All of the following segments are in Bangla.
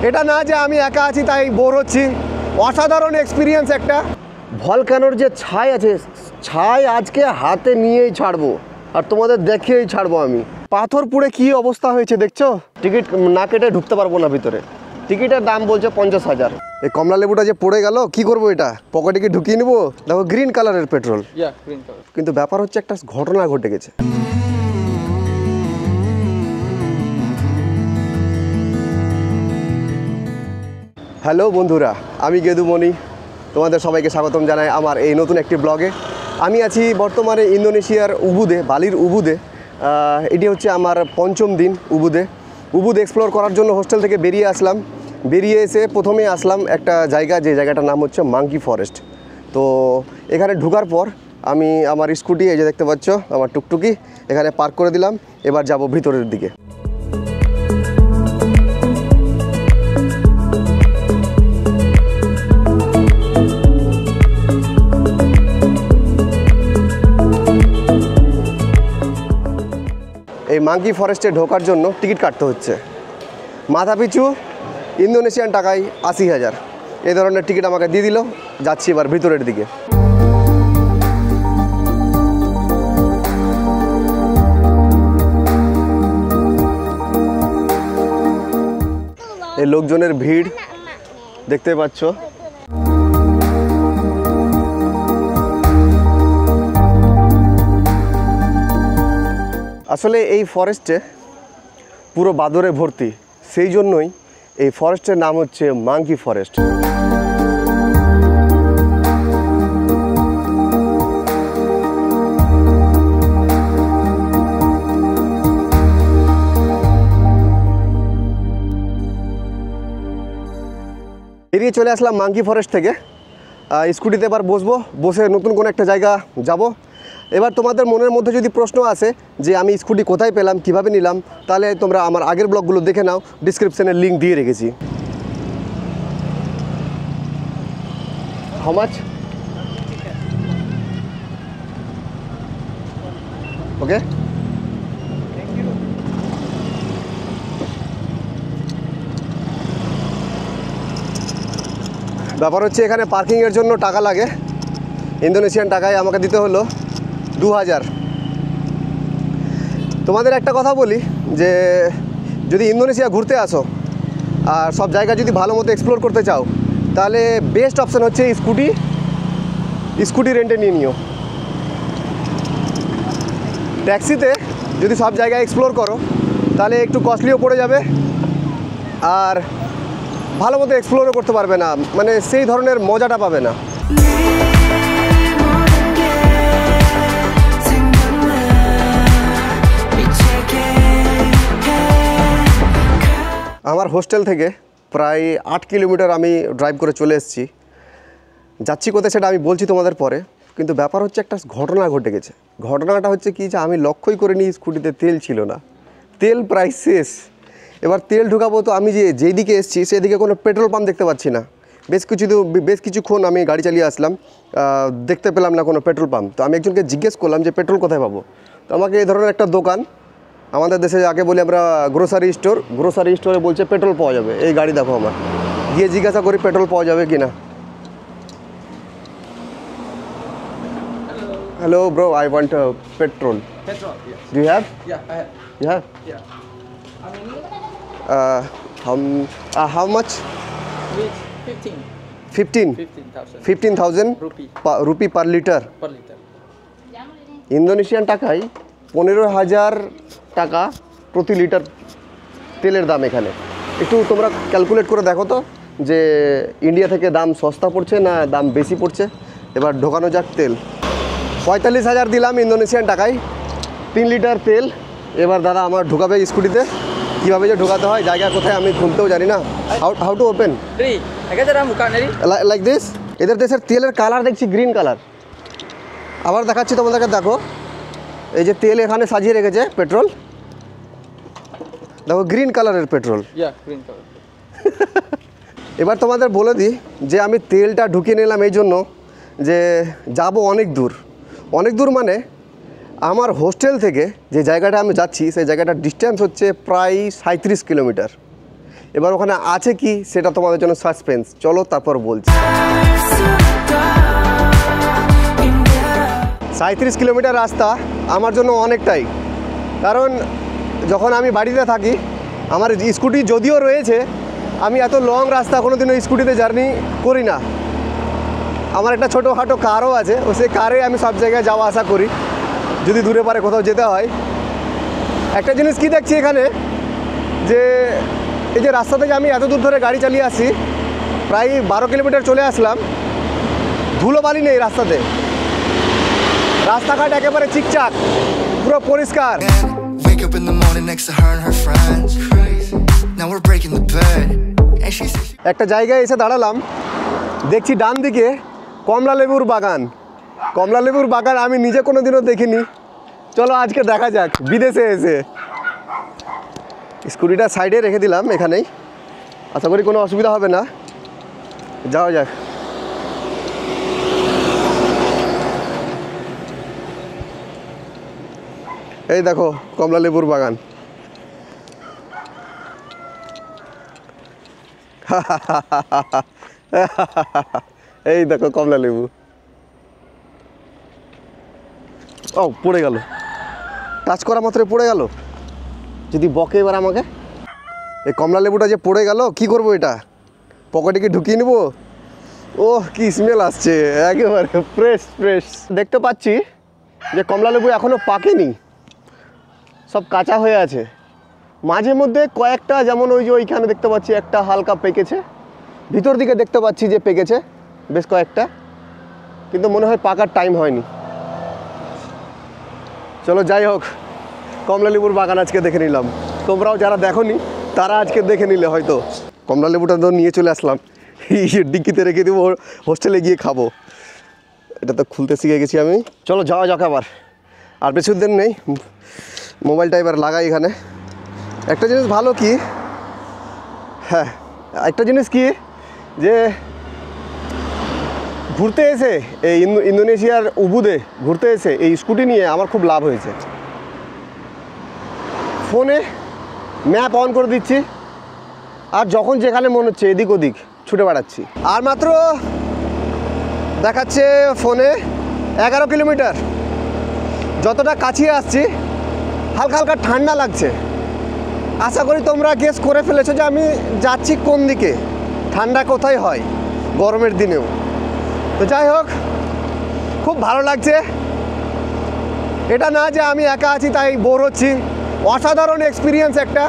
এটা না যে আমি একা আছি তাই বোর হচ্ছি, অসাধারণ এক্সপিরিয়েন্স একটা। ভলক্যানোর যে ছাই আছে, ছাই আজকে হাতে নিয়েই ছাড়বো আর তোমাদের দেখিয়েই ছাড়বো আমি। পাথর পুড়ে কি অবস্থা হয়েছে দেখছো? টিকিট না কেটে ঢুকতে পারবো না ভিতরে। টিকিটের দাম বলছে 50,000। এই কমলা লেবুটা যে পড়ে গেল কি করবো, এটা পকেটে কি ঢুকিয়ে নেবো? দেখো গ্রিন কালারের পেট্রোল, কিন্তু ব্যাপার হচ্ছে একটা ঘটনা ঘটে গেছে। হ্যালো বন্ধুরা, আমি গেদুমণি, তোমাদের সবাইকে স্বাগতম জানাই আমার এই নতুন একটি ব্লগে। আমি আছি বর্তমানে ইন্দোনেশিয়ার উবুদে, বালির উবুদে। এটি হচ্ছে আমার 5ম দিন উবুদ এক্সপ্লোর করার জন্য হোস্টেল থেকে বেরিয়ে আসলাম। বেরিয়ে এসে প্রথমে আসলাম একটা জায়গা, যে জায়গাটার নাম হচ্ছে মাঙ্কি ফরেস্ট। তো এখানে ঢোকার পর আমি আমার স্কুটি, এই যে দেখতে পাচ্ছ আমার টুকটুকি, এখানে পার্ক করে দিলাম। এবার যাব ভিতরের দিকে। এই মাঙ্কি ফরেস্টে ঢোকার জন্য টিকিট কাটতে হচ্ছে, মাথাপিছু ইন্দোনেশিয়ান টাকায় 80,000। এই ধরনের টিকিট আমাকে দিয়ে দিল। যাচ্ছি এবার ভিতরের দিকে। এই লোকজনের ভিড় দেখতে পাচ্ছ। আসলে এই ফরেস্টে পুরো বাদরে ভর্তি, সেই জন্যই এই ফরেস্টের নাম হচ্ছে মাঙ্কি ফরেস্ট। বেরিয়ে চলে আসলাম মাঙ্কি ফরেস্ট থেকে। স্কুটিতে এবার বসবো, বসে নতুন কোনো একটা জায়গা যাব। এবার তোমাদের মনের মধ্যে যদি প্রশ্ন আসে যে আমি স্কুটি কোথায় পেলাম, কিভাবে নিলাম, তাহলে তোমরা আমার আগের ব্লগগুলো দেখে নাও, ডিসক্রিপশানে লিঙ্ক দিয়ে রেখেছি। How much? ওকে, ব্যাপার হচ্ছে এখানে পার্কিংয়ের জন্য টাকা লাগে। ইন্দোনেশিয়ান টাকায় আমাকে দিতে হলো 2000। তোমাদের একটা কথা বলি, যে যদি ইন্দোনেশিয়া ঘুরতে আসো আর সব জায়গা যদি ভালো মতো এক্সপ্লোর করতে চাও, তাহলে বেস্ট অপশান হচ্ছে স্কুটি রেন্টে নিয়ে নিও। ট্যাক্সিতে যদি সব জায়গায় এক্সপ্লোর করো তাহলে একটু কস্টলিও পড়ে যাবে আর ভালো মতো এক্সপ্লোরও করতে পারবে না, মানে সেই ধরনের মজাটা পাবে না। আমার হোস্টেল থেকে প্রায় 8 কিলোমিটার আমি ড্রাইভ করে চলে এসেছি। যাচ্ছি কোথায় সেটা আমি বলছি তোমাদের পরে, কিন্তু ব্যাপার হচ্ছে একটা ঘটনা ঘটে গেছে। ঘটনাটা হচ্ছে কি, যে আমি লক্ষ্যই করিনি স্কুটিতে তেল ছিল না, তেল প্রায় শেষ। এবার তেল ঢুকাবো, তো আমি যেদিকে এসেছি সেদিকে কোনো পেট্রোল পাম্প দেখতে পাচ্ছি না। বেশ কিছুক্ষণ আমি গাড়ি চালিয়ে আসলাম, দেখতে পেলাম না কোনো পেট্রোল পাম্প। তো আমি একজনকে জিজ্ঞেস করলাম যে পেট্রোল কোথায় পাবো। তো আমাকে এই ধরনের একটা দোকান, আমাদের দেশে আগে বলি আমরা গ্রোসারি স্টোরে বলছে পেট্রোল পাওয়া যাবে। এই গাড়ি দেখো আমার, গিয়ে জিজ্ঞাসা করি পেট্রোল পাওয়া যাবে কি না। Hello bro, I want petrol. Do you have? You have? How much? 15,000 rupee per liter. Indonesian টাকায় 15,000 টাকা প্রতি লিটার তেলের দাম এখানে। একটু তোমরা ক্যালকুলেট করে দেখো তো যে ইন্ডিয়া থেকে দাম সস্তা পড়ছে না দাম বেশি পড়ছে। এবার ঢোকানো যাক তেল। 45,000 দিলাম ইন্দোনেশিয়ান টাকায় 3 লিটার তেল। এবার দাদা আমার ঢোকাবে স্কুটিতে, কীভাবে যে ঢোকাতে হয়, জায়গা কোথায় আমি খুলতেও জানি না। How to open like this. এদের দেশের তেলের কালার দেখছি গ্রিন কালার। আবার দেখাচ্ছি তোমাদেরকে, দেখো এই যে তেল এখানে সাজিয়ে রেখেছে পেট্রোল, দেখো গ্রিন কালারের পেট্রোল। এবার তোমাদের বলে দিই যে আমি তেলটা ঢুকিয়ে নিলাম এই জন্য যে যাব অনেক দূর, মানে আমার হোস্টেল থেকে যে জায়গাটা আমি যাচ্ছি সেই জায়গাটার ডিস্টেন্স হচ্ছে প্রায় 37 কিলোমিটার। এবার ওখানে আছে কি সেটা তোমাদের জন্য সাসপেন্স, চলো তারপর বলছি। 37 কিলোমিটার রাস্তা আমার জন্য অনেকটাই, কারণ যখন আমি বাড়িতে থাকি আমার স্কুটি যদিও রয়েছে, আমি এত লং রাস্তা কোনো দিনও স্কুটিতে জার্নি করি না। আমার একটা ছোটোখাটো কারও আছে, ও সেই কারে আমি সব জায়গায় যাওয়া আসা করি যদি দূরে পারে কোথাও যেতে হয়। একটা জিনিস কি দেখছি এখানে, যে এই যে রাস্তা থেকে আমি এত দূর ধরে গাড়ি চালিয়ে আসছি, প্রায় 12 কিলোমিটার চলে আসলাম, ধুলো বালি নেই রাস্তাতে, রাস্তাঘাট একেবারে চিকচাক, পুরো পরিষ্কার। Wake up in the morning next to her and her friends. Now we're breaking the bed. And she said একটা জায়গায় এসে দাঁড়ালাম, দেখছি ডান দিকে কমলা লেবুর বাগান। কমলা লেবুর বাগান আমি নিজে কোনো দিনও দেখিনি, চলো আজকে দেখা যাক বিদেশে এসে। স্কুটিটা সাইডে রেখে দিলাম এখানেই, আশা করি কোনো অসুবিধা হবে না, যাওয়া যাক। এই দেখো কমলা লেবুর বাগান। এই দেখো কমলা লেবু। ও পড়ে গেল, টাচ করা মাত্রই পড়ে গেল। যদি বকে এবার আমাকে, এই কমলা লেবুটা যে পড়ে গেল কি করব, এটা পকেটে কি ঢুকিয়ে নেবো? ওহ কি স্মেল আসছে, একেবারে ফ্রেশ ফ্রেশ। দেখতে পাচ্ছি যে কমলা লেবু এখনও পাকেনি, সব কাঁচা হয়ে আছে। মাঝে মধ্যে কয়েকটা, যেমন ওই যে ওইখানে দেখতে পাচ্ছি একটা হালকা পেকেছে, ভিতর দিকে দেখতে পাচ্ছি যে পেকেছে বেশ কয়েকটা, কিন্তু মনে হয় পাকার টাইম হয়নি। চলো যাই হোক, কমলা লেবুর বাগান আজকে দেখে নিলাম। তোমরাও যারা দেখোনি তারা আজকে দেখে নিলে হয়তো। কমলা লেবুটা তো নিয়ে চলে আসলাম, ডিক্কিতে রেখে দেবো, হোস্টেলে গিয়ে খাবো। এটা তো খুলতে শিখে গেছি আমি। চলো যাওয়া যাক আবার, আর বেশি দিন নেই। মোবাইলটা এবার লাগাই এখানে। একটা জিনিস ভালো কি, হ্যাঁ একটা জিনিস কি, যে ঘুরতে এসে এই ইন্দোনেশিয়ার উবুদে ঘুরতে এসে এই স্কুটি নিয়ে আমার খুব লাভ হয়েছে। ফোনে ম্যাপ অন করে দিচ্ছি, আর যখন যেখানে মনে হচ্ছে এদিক ওদিক ছুটে বেড়াচ্ছি। আর মাত্র দেখাচ্ছে ফোনে 11 কিলোমিটার। যতটা কাছিয়ে আসছি হালকা হালকা ঠান্ডা লাগছে। আশা করি তোমরা গেস করে ফেলেছো যে আমি যাচ্ছি কোন দিকে, ঠান্ডা কোথায় হয় গরমের দিনেও। তো যাই হোক, খুব ভালো লাগছে। এটা না যে আমি একা আছি তাই বোর হচ্ছি, অসাধারণ এক্সপিরিয়েন্স একটা,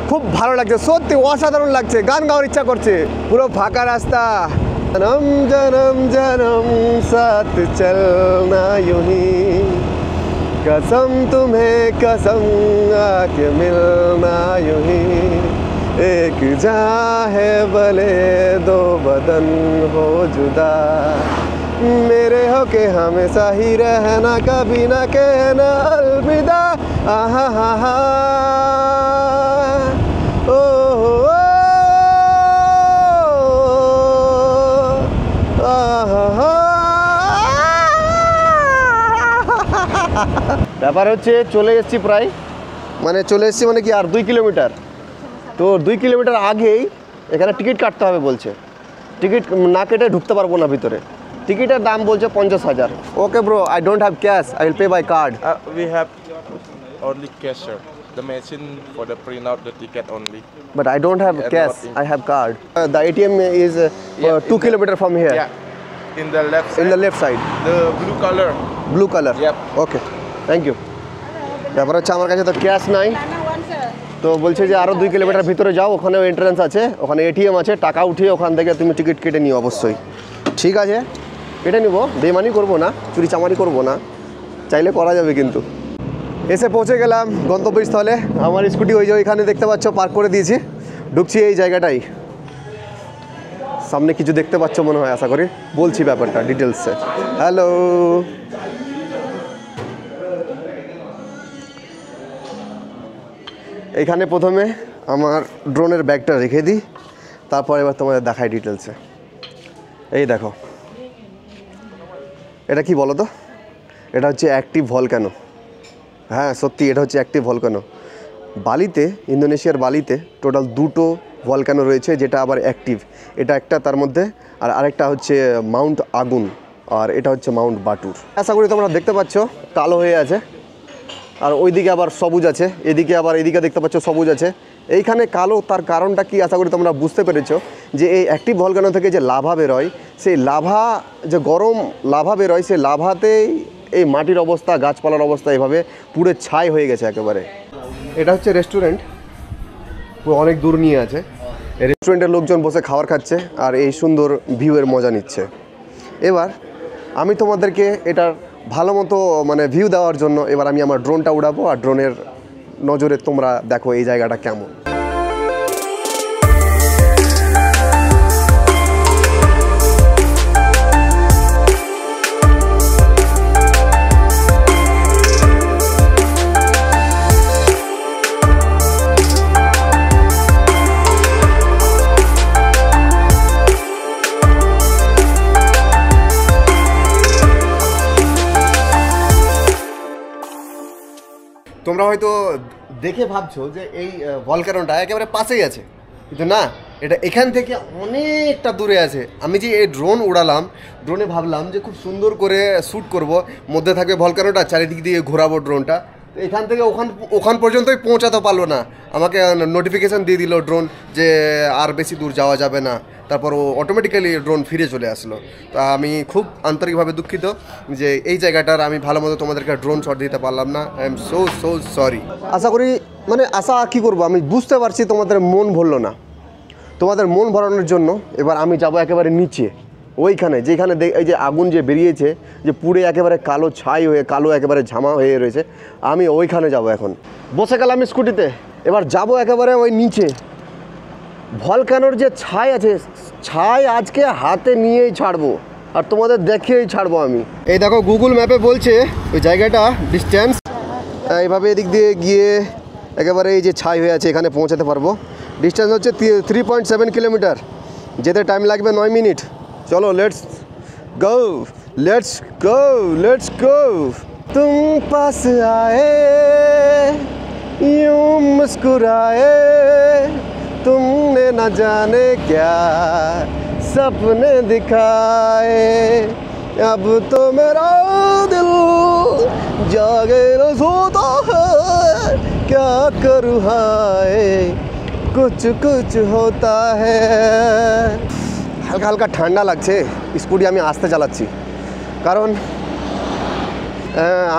খুব ভালো লাগছে, সত্যি অসাধারণ লাগছে, গান গাওয়ার ইচ্ছা করছে। পুরো ফাঁকা রাস্তা, জনম জনম জনম সাথ চলনা यूं कसम तुम्हें कसम आके मिलना यूं ही एक जहां है भले दो बदन हो जुदा मेरे हो के हमेशा ही रहना कभी ना कहना अलविदा आहा हा हा ओ ব্যাপার হচ্ছে চলে এসেছি প্রায়, মানে চলে এসেছি মানে কি আর 2 কিলোমিটার। তো 2 কিলোমিটার আগেই এখানে টিকিট কাটতে হবে বলছে, টিকিট না কেটে ঢুকতে পারবো না ভিতরে। টিকিটের দাম বলছে 50,000। Okay bro, I don't have cash, I will pay by card. We have only cash, sir. The machine for the print out the ticket only. But I don't have cash, I have card. The ATM is 2 kilometer from here. Yeah, in the left side. In the left side. The blue color. Blue color. Yep. Okay, thank you. ব্যাপার হচ্ছে আমার কাছে তো ক্যাশ নাই, তো বলছে যে আরও 2 কিলোমিটার ভিতরে যাও, ওখানেও এন্ট্রান্স আছে, ওখানে এটিএম আছে, টাকা উঠিয়ে ওখান থেকে তুমি টিকিট কেটে নিও অবশ্যই। ঠিক আছে, কেটে নিব, বেমানি করবো না, চুরি চামারি করবো না, চাইলে করা যাবে। কিন্তু এসে পৌঁছে গেলাম গন্তব্যস্থলে। আমার স্কুটি ওই যে ওইখানে দেখতে পাচ্ছ পার্ক করে দিয়েছি, ঢুকছি এই জায়গাটাই। সামনে কিছু দেখতে পাচ্ছ মনে হয়, আশা করি বলছি ব্যাপারটা ডিটেলসে। হ্যালো, এইখানে প্রথমে আমার ড্রোনের ব্যাগটা রেখে দিই, তারপর এবার তোমাদের দেখাই ডিটেলসে। এই দেখো, এটা কি বলো তো? এটা হচ্ছে অ্যাক্টিভ ভলক্যানো। হ্যাঁ সত্যি, এটা হচ্ছে অ্যাক্টিভ ভলক্যানো। বালিতে, ইন্দোনেশিয়ার বালিতে টোটাল দুটো ভলক্যানো রয়েছে, যেটা আবার অ্যাক্টিভ। এটা একটা তার মধ্যে, আর আরেকটা হচ্ছে মাউন্ট আগুন, আর এটা হচ্ছে মাউন্ট বাটুর। আশা করি তোমরা দেখতে পাচ্ছ কালো হয়ে আছে, আর ওইদিকে আবার সবুজ আছে, এদিকে দেখতে পাচ্ছ সবুজ আছে। এইখানে কালো, তার কারণটা কি আশা করি তোমরা বুঝতে পেরেছো, যে এই অ্যাক্টিভ ভলক্যানো থেকে যে লাভা বেরোয়, সেই লাভা, যে গরম লাভা বেরোয়, সেই লাভাতেই এই মাটির অবস্থা, গাছপালার অবস্থা এভাবে পুরো ছাই হয়ে গেছে একেবারে। এটা হচ্ছে রেস্টুরেন্ট, অনেক দূর নিয়ে আছে। এই রেস্টুরেন্টের লোকজন বসে খাবার খাচ্ছে আর এই সুন্দর ভিউয়ের মজা নিচ্ছে। এবার আমি তোমাদেরকে এটার ভালো মতো মানে ভিউ দেওয়ার জন্য এবার আমি আমার ড্রোনটা উড়াবো, আর ড্রোনের নজরে তোমরা দেখো এই জায়গাটা কেমন। তোমরা হয়তো দেখে ভাবছো যে এই ভলক্যানোটা একেবারে পাশেই আছে, কিন্তু না, এটা এখান থেকে অনেকটা দূরে আছে। আমি যে এই ড্রোন উড়ালাম, ড্রোনে ভাবলাম যে খুব সুন্দর করে শ্যুট করব, মধ্যে থাকবে ভলক্যানোটা, চারিদিক দিয়ে ঘোরাবো ড্রোনটা। তো এখান থেকে ওখান পর্যন্তই পৌঁছাতে পারলো না, আমাকে নোটিফিকেশান দিয়ে দিল ড্রোন যে আর বেশি দূর যাওয়া যাবে না। তারপর ও অটোমেটিক্যালি ড্রোন ফিরে চলে আসলো। তা আমি খুব আন্তরিকভাবে দুঃখিত যে এই জায়গাটার আমি ভালো মতো তোমাদেরকে ড্রোন শট দিতে পারলাম না। I am so sorry. আশা করি, মানে আশা কী করবো, আমি বুঝতে পারছি তোমাদের মন ভরলো না। তোমাদের মন ভরানোর জন্য এবার আমি যাব একেবারে নিচে, ওইখানে যেখানে এই যে আগুন যে বেরিয়েছে, যে পুড়ে একেবারে কালো ছাই হয়ে, কালো একেবারে ঝামা হয়ে রয়েছে, আমি ওইখানে যাব। এখন বসে গেলাম আমি স্কুটিতে, এবার যাব একেবারে ওই নিচে। ভলক্যানোর যে ছাই আছে, ছাই আজকে হাতে নিয়েই ছাড়বো, আর তোমাদের দেখিয়েই ছাড়বো আমি। এই দেখো গুগল ম্যাপে বলছে ওই জায়গাটা ডিস্টেন্স, এইভাবে এদিক দিয়ে গিয়ে একেবারে এই যে ছাই হয়ে আছে এখানে পৌঁছাতে পারবো। ডিস্টেন্স হচ্ছে 3.7 কিলোমিটার, যেতে টাইম লাগবে 9 মিনিট। চলো লেটস গো। তুম পাস আয়ে यूं मुस्कुराए, तुमने न जाने क्या सपने दिखाए, अब तो मेरा दिल जागे न सोता है, क्या करूँ हाय कुछ होता है। হালকা হালকা ঠান্ডা লাগছে, স্কুটি আমি আস্তে চালাচ্ছি, কারণ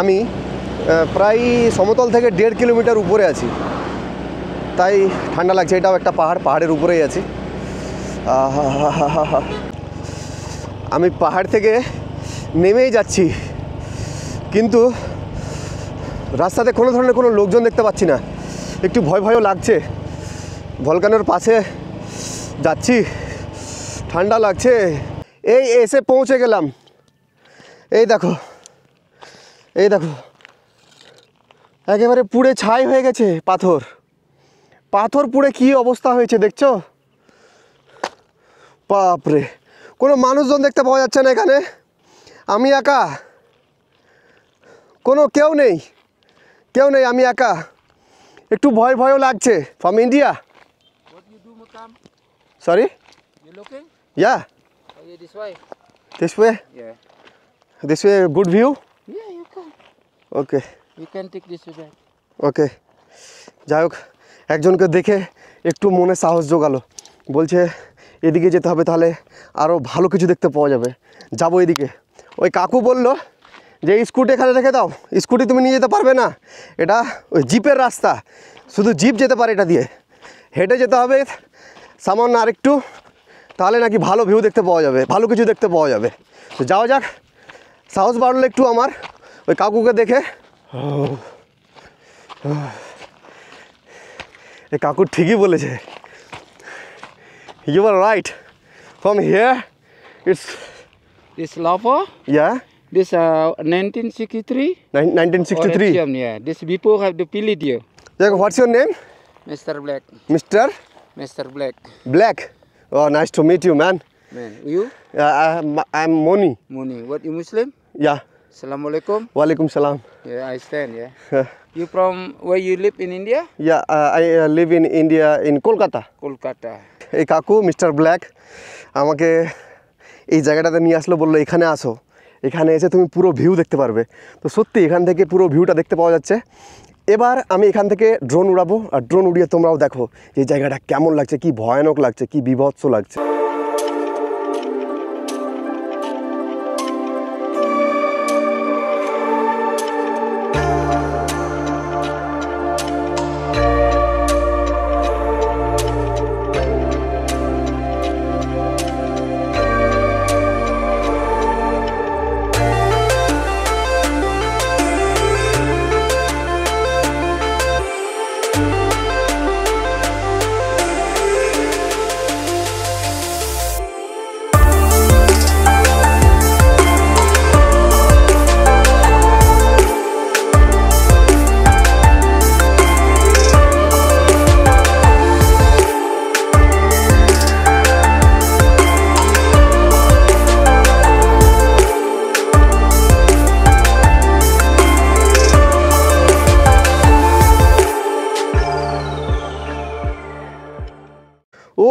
আমি প্রায় সমতল থেকে 1.5 কিলোমিটার উপরে আছি, তাই ঠান্ডা লাগছে। এটাও একটা পাহাড়ের উপরেই আছি। আমি পাহাড় থেকে নেমেই যাচ্ছি, কিন্তু রাস্তাতে কোনো ধরনের কোনো লোকজন দেখতে পাচ্ছি না, একটু ভয়ও লাগছে। ভলক্যানোর পাশে যাচ্ছি, ঠান্ডা লাগছে। এই এসে পৌঁছে গেলাম, এই দেখো একেবারে পুড়ে ছাই হয়ে গেছে। পাথর পুড়ে কি অবস্থা হয়েছে দেখছো? বাপরে, কোনো মানুষজন দেখতে পাওয়া যাচ্ছে না এখানে, আমি একা, কেউ নেই, আমি একা, একটু ভয়ও লাগছে। From India. What you do, Makam? Sorry, You looking? Yeah Oh, yeah, this way. This way good view. Yeah, you can. Okay You can take this way. ওকে, যাই হোক, একজনকে দেখে একটু মনে সাহস জোগালো, বলছে এদিকে যেতে হবে, তাহলে আরও ভালো কিছু দেখতে পাওয়া যাবে, যাবো এদিকে। ওই কাকু বলল যে স্কুটি এখানে রেখে দাও, স্কুটি তুমি নিয়ে যেতে পারবে না, এটা ওই জিপের রাস্তা, শুধু জিপ যেতে পারে এটা দিয়ে, হেঁটে যেতে হবে সামান্য আরেকটু, তাহলে নাকি ভালো ভিউ দেখতে পাওয়া যাবে, ভালো কিছু দেখতে পাওয়া যাবে। তো যাওয়া যাক, সাহস বাড়লো একটু আমার ওই কাকুকে দেখে। এই কাকু ঠিকই বলেছে, you are right. From here it's This lava, yeah this 1963. 1963। Or yeah. This before have the pillage here. What's your name? Mr. Black. Mr. Black. Black. Oh, nice to meet you, man. Man, you? I'm Moni. Muni. What, you Muslim? Yeah. Assalamualaikum. Walaikum salam. Yeah, I stand, yeah. You from where you live in India? Yeah, I live in India in Kolkata. Kolkata. এই কাকু মিস্টার ব্ল্যাক আমাকে এই জায়গাটাতে নিয়ে আসলো, বললো এখানে আসো, এখানে এসে তুমি পুরো ভিউ দেখতে পারবে। তো সত্যি এখান থেকে পুরো ভিউটা দেখতে পাওয়া যাচ্ছে। এবার আমি এখান থেকে ড্রোন উড়াবো, আর ড্রোন উড়িয়ে তোমরাও দেখো এই জায়গাটা কেমন লাগছে, কি ভয়ানক লাগছে, কি বীভৎস লাগছে।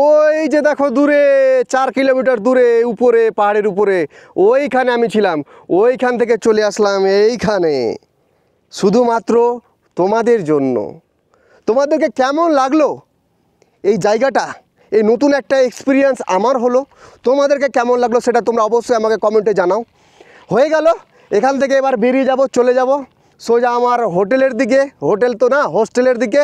ওই যে দেখো দূরে 4 কিলোমিটার দূরে উপরে পাহাড়ের উপরে ওইখানে আমি ছিলাম, ওইখান থেকে চলে আসলাম এইখানে শুধুমাত্র তোমাদের জন্য। তোমাদেরকে কেমন লাগলো এই জায়গাটা? এই নতুন একটা এক্সপিরিয়েন্স আমার হলো, তোমাদেরকে কেমন লাগলো সেটা তোমরা অবশ্যই আমাকে কমেন্টে জানাও। হয়ে গেল, এখান থেকে এবার বেরিয়ে যাব, চলে যাব সোজা আমার হোটেলের দিকে, হোটেল তো না হোস্টেলের দিকে।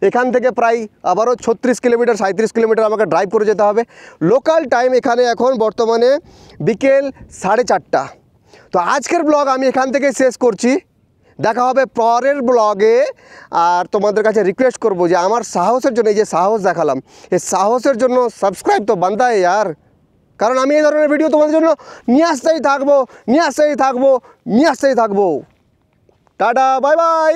এখান থেকে প্রায় আবারও 36 কিলোমিটার 37 কিলোমিটার আমাকে ড্রাইভ করে যেতে হবে। লোকাল টাইম এখানে এখন বর্তমানে বিকেল 4:30। তো আজকের ব্লগ আমি এখান থেকে শেষ করছি, দেখা হবে পরের ব্লগে। আর তোমাদের কাছে রিকোয়েস্ট করব যে আমার সাহসের জন্য, এই যে সাহস দেখালাম, এই সাহসের জন্য সাবস্ক্রাইব তো বান্দা यार, কারণ আমি এই ধরনের ভিডিও তোমাদের জন্য নিয়ে আসতেই থাকবো। Tata, bye bye.